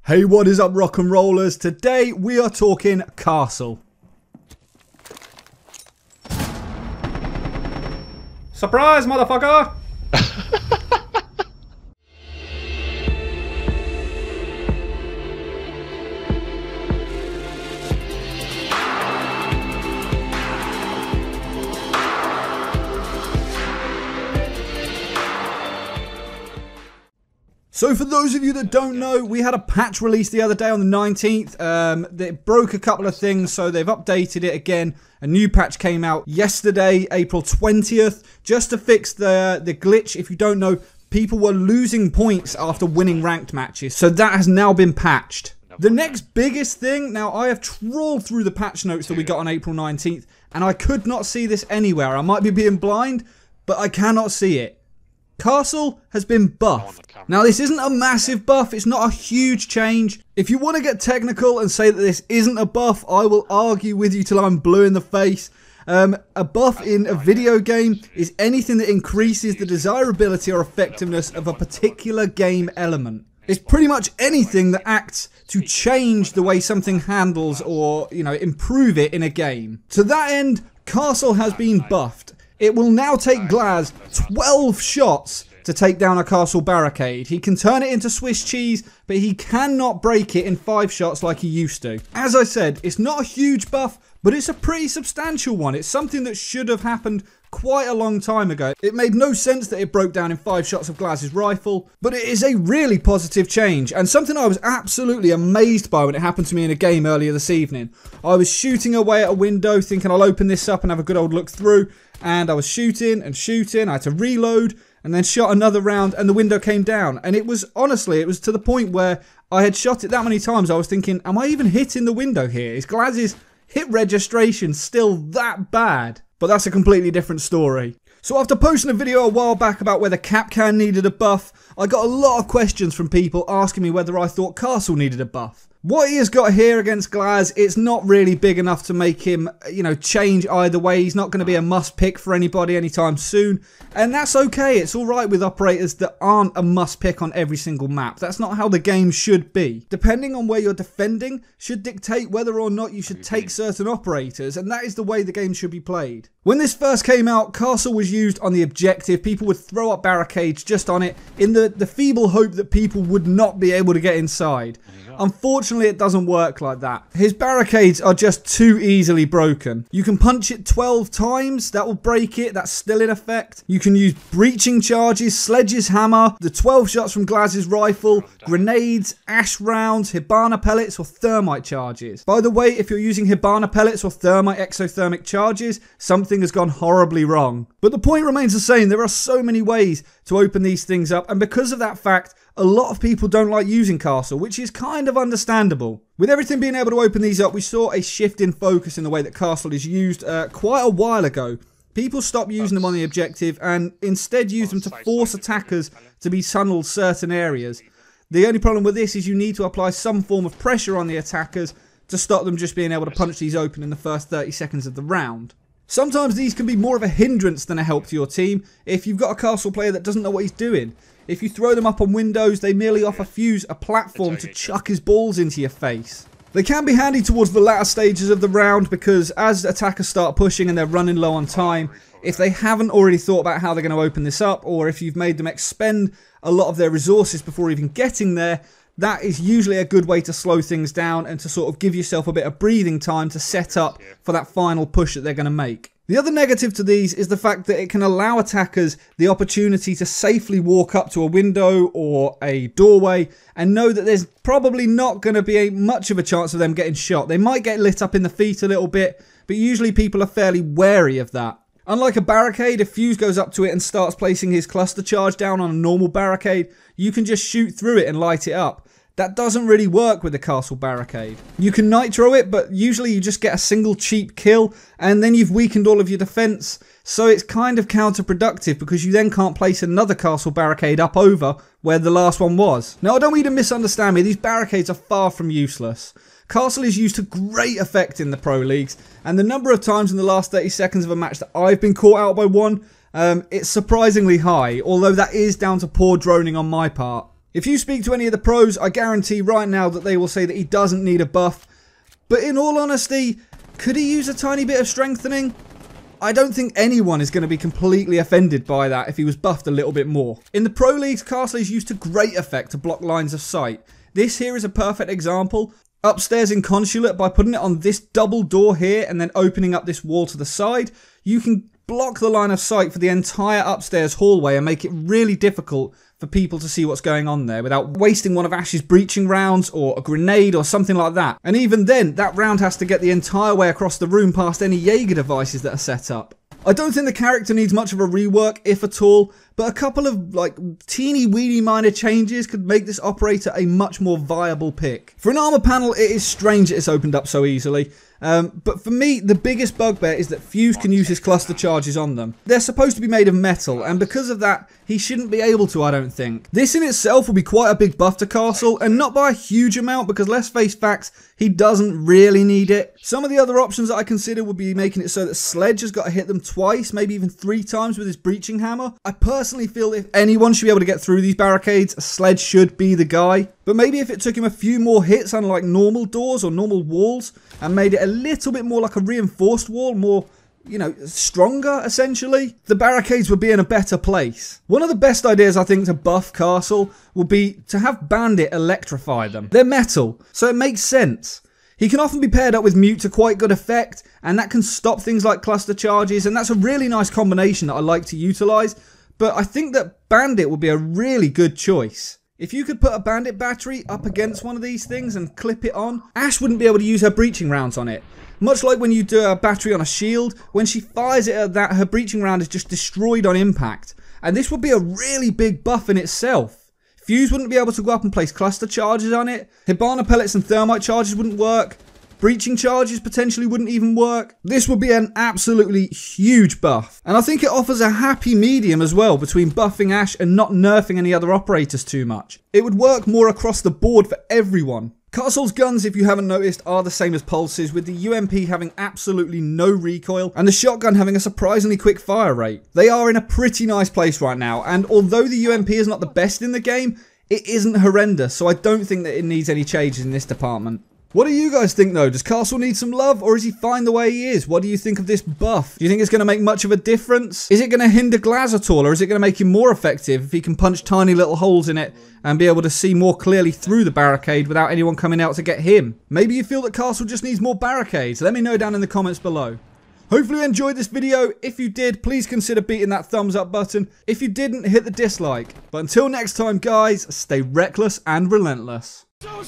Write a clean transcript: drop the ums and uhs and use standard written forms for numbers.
Hey, what is up, rock and rollers? Today we are talking Castle. Surprise, motherfucker! So for those of you that don't know, we had a patch release the other day on the 19th. It broke a couple of things, so they've updated it again. A new patch came out yesterday, April 20th, just to fix the glitch. If you don't know, people were losing points after winning ranked matches, so that has now been patched. The next biggest thing, now I have trawled through the patch notes that we got on April 19th, and I could not see this anywhere. I might be being blind, but I cannot see it. Castle has been buffed. Now this isn't a massive buff, it's not a huge change. If you want to get technical and say that this isn't a buff, I will argue with you till I'm blue in the face. A buff in a video game is anything that increases the desirability or effectiveness of a particular game element. It's pretty much anything that acts to change the way something handles or, improve it in a game. To that end, Castle has been buffed. It will now take Glaz 12 shots to take down a castle barricade. He can turn it into Swiss cheese, but he cannot break it in 5 shots like he used to. As I said, it's not a huge buff, but it's a pretty substantial one. It's something that should have happened quite a long time ago. It made no sense that it broke down in 5 shots of Glaz's rifle, but it is a really positive change, and something I was absolutely amazed by when it happened to me in a game earlier this evening. I was shooting away at a window thinking I'll open this up and have a good old look through, and I was shooting and shooting. I had to reload and then shot another round and the window came down, and it was to the point where I had shot it that many times I was thinking, am I even hitting the window here? Is Glaz's hit registration still that bad? But that's a completely different story. So after posting a video a while back about whether Capcan needed a buff, I got a lot of questions from people asking me whether I thought Castle needed a buff. What he has got here against Glaz, it's not really big enough to make him, change either way. He's not going to be a must pick for anybody anytime soon. And that's okay. It's alright with operators that aren't a must pick on every single map. That's not how the game should be. Depending on where you're defending should dictate whether or not you should take certain operators, and that is the way the game should be played. When this first came out, Castle was used on the objective. People would throw up barricades just on it in the feeble hope that people would not be able to get inside. Unfortunately, it doesn't work like that. His barricades are just too easily broken. You can punch it 12 times, that will break it, that's still in effect. You can use breaching charges, Sledge's hammer, the 12 shots from Glaz's rifle, grenades, ash rounds, Hibana pellets or thermite charges. By the way, if you're using Hibana pellets or thermite exothermic charges, something has gone horribly wrong. But the point remains the same, there are so many ways to open these things up, and because of that fact, a lot of people don't like using Castle, which is kind of understandable. With everything being able to open these up, we saw a shift in focus in the way that Castle is used quite a while ago. People stopped using them on the objective and instead use them to force attackers to be tunneled certain areas. The only problem with this is you need to apply some form of pressure on the attackers to stop them just being able to punch these open in the first 30 seconds of the round. Sometimes these can be more of a hindrance than a help to your team if you've got a Castle player that doesn't know what he's doing. If you throw them up on windows, they merely offer Fuse a platform to chuck his balls into your face. They can be handy towards the latter stages of the round because as attackers start pushing and they're running low on time, if they haven't already thought about how they're going to open this up, or if you've made them expend a lot of their resources before even getting there, that is usually a good way to slow things down and to sort of give yourself a bit of breathing time to set up for that final push that they're going to make. The other negative to these is the fact that it can allow attackers the opportunity to safely walk up to a window or a doorway and know that there's probably not going to be much of a chance of them getting shot. They might get lit up in the feet a little bit, but usually people are fairly wary of that. Unlike a barricade, if Fuse goes up to it and starts placing his cluster charge down on a normal barricade, you can just shoot through it and light it up. That doesn't really work with the Castle barricade. You can nitro it, but usually you just get a single cheap kill and then you've weakened all of your defense. So it's kind of counterproductive because you then can't place another Castle barricade up over where the last one was. Now I don't want you to misunderstand me, these barricades are far from useless. Castle is used to great effect in the Pro Leagues, and the number of times in the last 30 seconds of a match that I've been caught out by one, it's surprisingly high, although that is down to poor droning on my part. If you speak to any of the pros, I guarantee right now that they will say that he doesn't need a buff. But in all honesty, could he use a tiny bit of strengthening? I don't think anyone is going to be completely offended by that if he was buffed a little bit more. In the Pro Leagues, Castle is used to great effect to block lines of sight. This here is a perfect example. Upstairs in Consulate, by putting it on this double door here and then opening up this wall to the side, you can block the line of sight for the entire upstairs hallway and make it really difficult for people to see what's going on there without wasting one of Ash's breaching rounds or a grenade or something like that. And even then, that round has to get the entire way across the room past any Jaeger devices that are set up. I don't think the character needs much of a rework, if at all, but a couple of teeny weeny minor changes could make this operator a much more viable pick. For an armor panel, it is strange that it's opened up so easily. But for me, the biggest bugbear is that Fuse can use his cluster charges on them. They're supposed to be made of metal, and because of that, he shouldn't be able to, I don't think. This in itself will be quite a big buff to Castle, and not by a huge amount, because let's face facts, he doesn't really need it. Some of the other options that I consider would be making it so that Sledge has got to hit them twice, maybe even 3 times with his breaching hammer. I personally feel if anyone should be able to get through these barricades, Sledge should be the guy. But maybe if it took him a few more hits on like normal doors or normal walls and made it a little bit more like a reinforced wall, more, you know, stronger essentially, the barricades would be in a better place. One of the best ideas I think to buff Castle would be to have Bandit electrify them. They're metal, so it makes sense. He can often be paired up with Mute to quite good effect, and that can stop things like cluster charges, and that's a really nice combination that I like to utilise, but I think that Bandit would be a really good choice. If you could put a Bandit battery up against one of these things and clip it on, Ash wouldn't be able to use her breaching rounds on it. Much like when you do a battery on a shield, when she fires it at that, her breaching round is just destroyed on impact. And this would be a really big buff in itself. Fuse wouldn't be able to go up and place cluster charges on it. Hibana pellets and thermite charges wouldn't work. Breaching charges potentially wouldn't even work. This would be an absolutely huge buff. And I think it offers a happy medium as well between buffing Ash and not nerfing any other operators too much. It would work more across the board for everyone. Castle's guns, if you haven't noticed, are the same as Pulse's, with the UMP having absolutely no recoil and the shotgun having a surprisingly quick fire rate. They are in a pretty nice place right now, and although the UMP is not the best in the game, it isn't horrendous, so I don't think that it needs any changes in this department. What do you guys think though? Does Castle need some love, or is he fine the way he is? What do you think of this buff? Do you think it's going to make much of a difference? Is it going to hinder Glaz at all, or is it going to make him more effective if he can punch tiny little holes in it and be able to see more clearly through the barricade without anyone coming out to get him? Maybe you feel that Castle just needs more barricades. Let me know down in the comments below. Hopefully you enjoyed this video. If you did, please consider beating that thumbs up button. If you didn't, hit the dislike. But until next time guys, stay reckless and relentless. So